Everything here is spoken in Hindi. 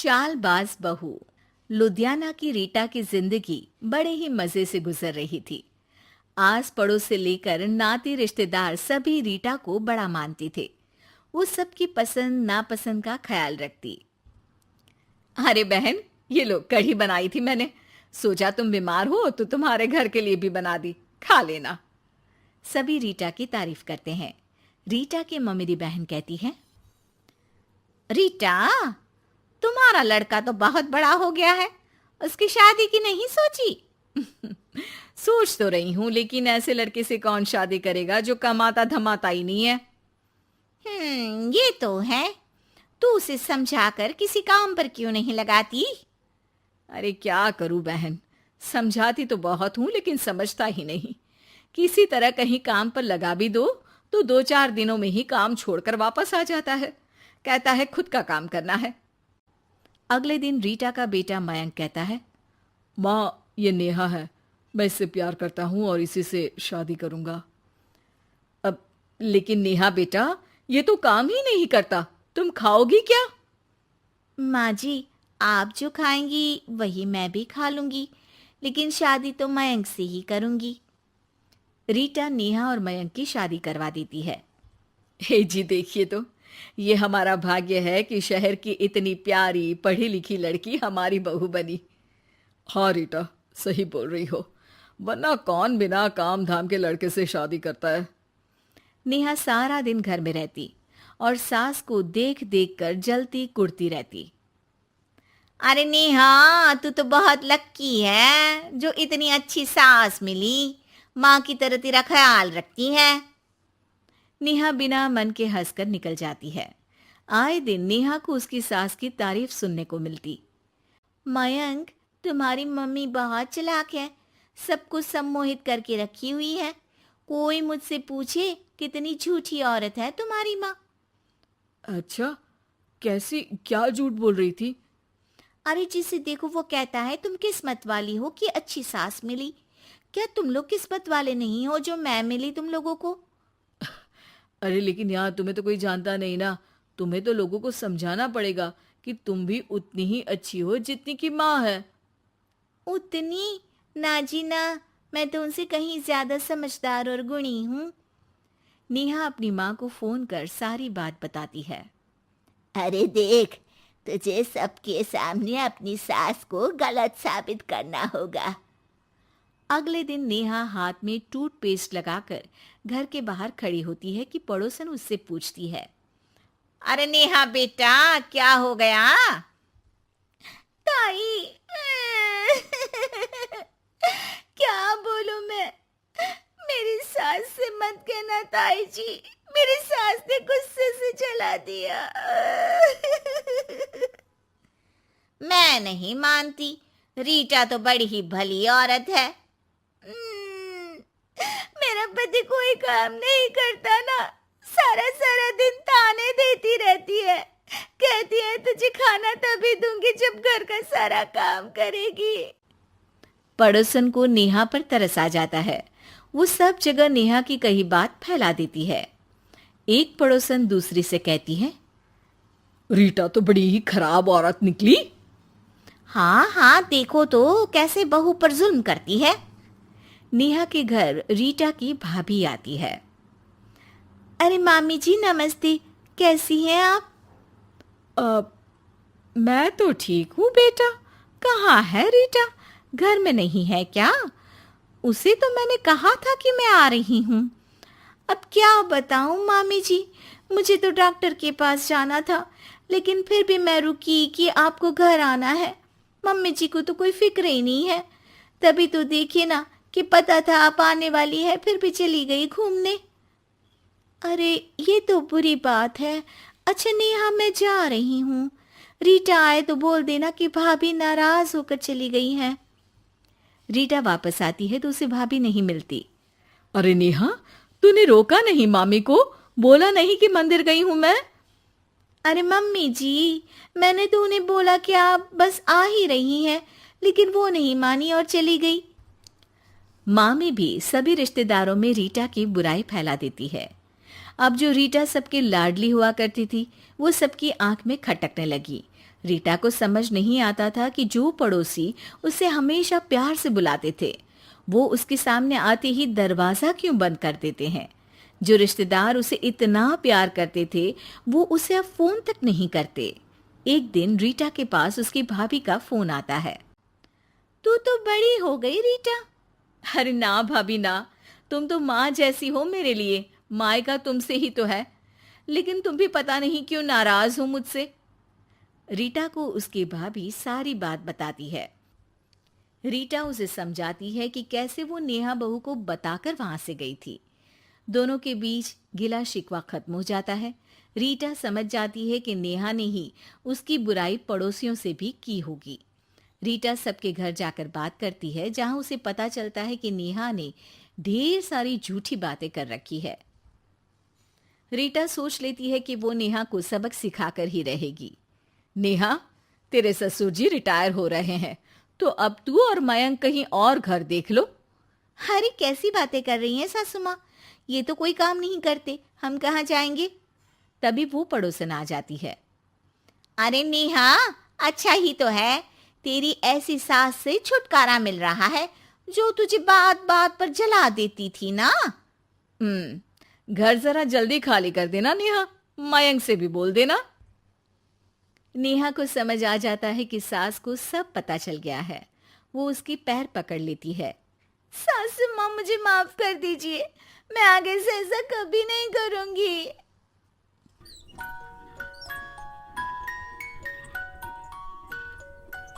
चालबाज बहू। लुधियाना की रीटा की जिंदगी बड़े ही मजे से गुजर रही थी। आस पड़ोस से लेकर नाती रिश्तेदार सभी रीटा को बड़ा मानती थे। वो सबकी पसंद नापसंद का ख्याल रखती। अरे बहन, ये लो कढ़ी बनाई थी मैंने। सोचा तुम बीमार हो तो तुम्हारे घर के लिए भी बना दी, खा लेना। सभी रीटा की तारीफ करते हैं। रीटा की ममेरी बहन कहती है, रीटा, तुम्हारा लड़का तो बहुत बड़ा हो गया है, उसकी शादी की नहीं सोची? सोच तो रही हूं, लेकिन ऐसे लड़के से कौन शादी करेगा जो कमाता धमाता ही नहीं है। ये तो है। तू उसे समझाकर किसी काम पर क्यों नहीं लगाती? अरे क्या करूं बहन, समझाती तो बहुत हूं लेकिन समझता ही नहीं। किसी तरह कहीं काम पर लगा भी दो तो 2-4 दिनों में ही काम छोड़कर वापस आ जाता है। कहता है खुद का काम करना है। अगले दिन रीटा का बेटा मयंक कहता है, माँ, ये नेहा है, मैं इससे प्यार करता हूँ और इसी से शादी करूंगा। अब लेकिन नेहा बेटा, ये तो काम ही नहीं करता, तुम खाओगी क्या? माँ जी, आप जो खाएंगी वही मैं भी खा लूंगी, लेकिन शादी तो मयंक से ही करूंगी। रीटा नेहा और मयंक की शादी करवा देती है। हे जी, देखिए तो, ये हमारा भाग्य है कि शहर की इतनी प्यारी पढ़ी लिखी लड़की हमारी बहू बनी। हाँ रीटा, सही बोल रही हो, वरना कौन बिना काम धाम के लड़के से शादी करता है। नेहा सारा दिन घर में रहती और सास को देख देख कर जलती कुड़ती रहती। अरे नेहा, तू तो बहुत लक्की है जो इतनी अच्छी सास मिली, माँ की तरह तेरा ख्याल रखती है। नेहा बिना मन के हंसकर निकल जाती है। आए दिन नेहा को उसकी सास की तारीफ सुनने को मिलती। मयंक, तुम्हारी मम्मी बहुत चालाक है, सबको सम्मोहित करके रखी हुई है। कोई मुझसे पूछे कितनी झूठी औरत है तुम्हारी माँ। अच्छा, कैसी, क्या झूठ बोल रही थी? अरे जिसे देखो वो कहता है तुम किस्मत वाली हो कि अच्छी सास मिली। क्या तुम लोग किस्मत वाले नहीं हो जो मैं मिली तुम लोगों को? अरे लेकिन यार, तुम्हें तो कोई जानता नहीं ना, तुम्हें तो लोगों को समझाना पड़ेगा कि तुम भी उतनी ही अच्छी हो जितनी की माँ है। उतनी? ना जी ना, मैं तो उनसे कहीं ज्यादा समझदार और गुणी हूँ। नेहा अपनी माँ को फोन कर सारी बात बताती है। अरे देख, तुझे सबके सामने अपनी सास को गलत साबित करना होगा। अगले दिन नेहा हाथ में टूथपेस्ट लगाकर घर के बाहर खड़ी होती है कि पड़ोसन उससे पूछती है, अरे नेहा बेटा, क्या हो गया? ताई, क्या बोलूं मैं? मेरी सास से मत कहना ताई जी, मेरी सास ने गुस्से से जला दिया। मैं नहीं मानती, रीटा तो बड़ी ही भली औरत है। मेरा पति कोई काम नहीं करता ना, सारा सारा दिन ताने देती रहती है, कहती है तुझे खाना तभी दूंगी जब घर का सारा काम करेगी। पड़ोसन को नेहा पर तरस आ जाता है। वो सब जगह नेहा की कही बात फैला देती है। एक पड़ोसन दूसरी से कहती है, रीटा तो बड़ी ही खराब औरत निकली। हाँ हाँ, देखो तो कैसे बहू पर जुल्म करती है। नेहा के घर रीटा की भाभी आती है। अरे मामी जी नमस्ते, कैसी हैं आप? मैं तो ठीक हूँ बेटा, कहाँ है रीटा? घर में नहीं है क्या? उसे तो मैंने कहा था कि मैं आ रही हूँ। अब क्या बताऊँ मामी जी, मुझे तो डॉक्टर के पास जाना था, लेकिन फिर भी मैं रुकी कि आपको घर आना है। मम्मी जी को तो कोई फिक्र ही नहीं है। तभी तो देखिए ना कि पता था आप आने वाली है, फिर भी चली गई घूमने। अरे ये तो बुरी बात है। अच्छा नेहा, मैं जा रही हूँ, रीटा आए तो बोल देना कि भाभी नाराज होकर चली गई हैं। रीटा वापस आती है तो उसे भाभी नहीं मिलती। अरे नेहा, तूने रोका नहीं मामी को? बोला नहीं कि मंदिर गई हूं मैं? अरे मम्मी जी, मैंने तो उन्हें बोला कि आप बस आ ही रही हैं, लेकिन वो नहीं मानी और चली गई। मामी भी सभी रिश्तेदारों में रीटा की बुराई फैला देती है। अब जो रीटा सबकी लाडली हुआ करती थी, वो सबकी आंख में खटकने लगी। रीटा को समझ नहीं आता था कि जो पड़ोसी उसे हमेशा प्यार से बुलाते थे, वो उसके सामने आते ही दरवाजा क्यों बंद कर देते हैं। जो रिश्तेदार उसे इतना प्यार करते थे, वो उसे अब फोन तक नहीं करते। एक दिन रीटा के पास उसकी भाभी का फोन आता है। तू तो बड़ी हो गई रीटा। अरे ना भाभी ना, तुम तो माँ जैसी हो मेरे लिए, मायका तुमसे ही तो है। लेकिन तुम भी पता नहीं क्यों नाराज हो मुझसे। रीटा को उसकी भाभी सारी बात बताती है। रीटा उसे समझाती है कि कैसे वो नेहा बहू को बताकर वहां से गई थी। दोनों के बीच गिला शिकवा खत्म हो जाता है। रीटा समझ जाती है कि नेहा ने ही उसकी बुराई पड़ोसियों से भी की होगी। रीटा सबके घर जाकर बात करती है, जहां उसे पता चलता है कि नेहा ने ढेर सारी झूठी बातें कर रखी है। रीटा सोच लेती है कि वो नेहा को सबक सिखाकर ही रहेगी। नेहा, तेरे ससुर जी रिटायर हो रहे हैं, तो अब तू और मयंक कहीं और घर देख लो। अरे कैसी बातें कर रही हैं सासू माँ, ये तो कोई काम नहीं करते, हम कहाँ जाएंगे। तभी वो पड़ोसन आ जाती है। अरे नेहा, अच्छा ही तो है, तेरी ऐसी सास से छुटकारा मिल रहा है जो तुझे बात बात पर जला देती थी ना। घर जरा जल्दी खाली कर देना नेहा, मयंक से भी बोल देना। नेहा को समझ आ जाता है कि सास को सब पता चल गया है। वो उसकी पैर पकड़ लेती है। सासू माँ, मुझे माफ कर दीजिए, मैं आगे से ऐसा कभी नहीं करूंगी।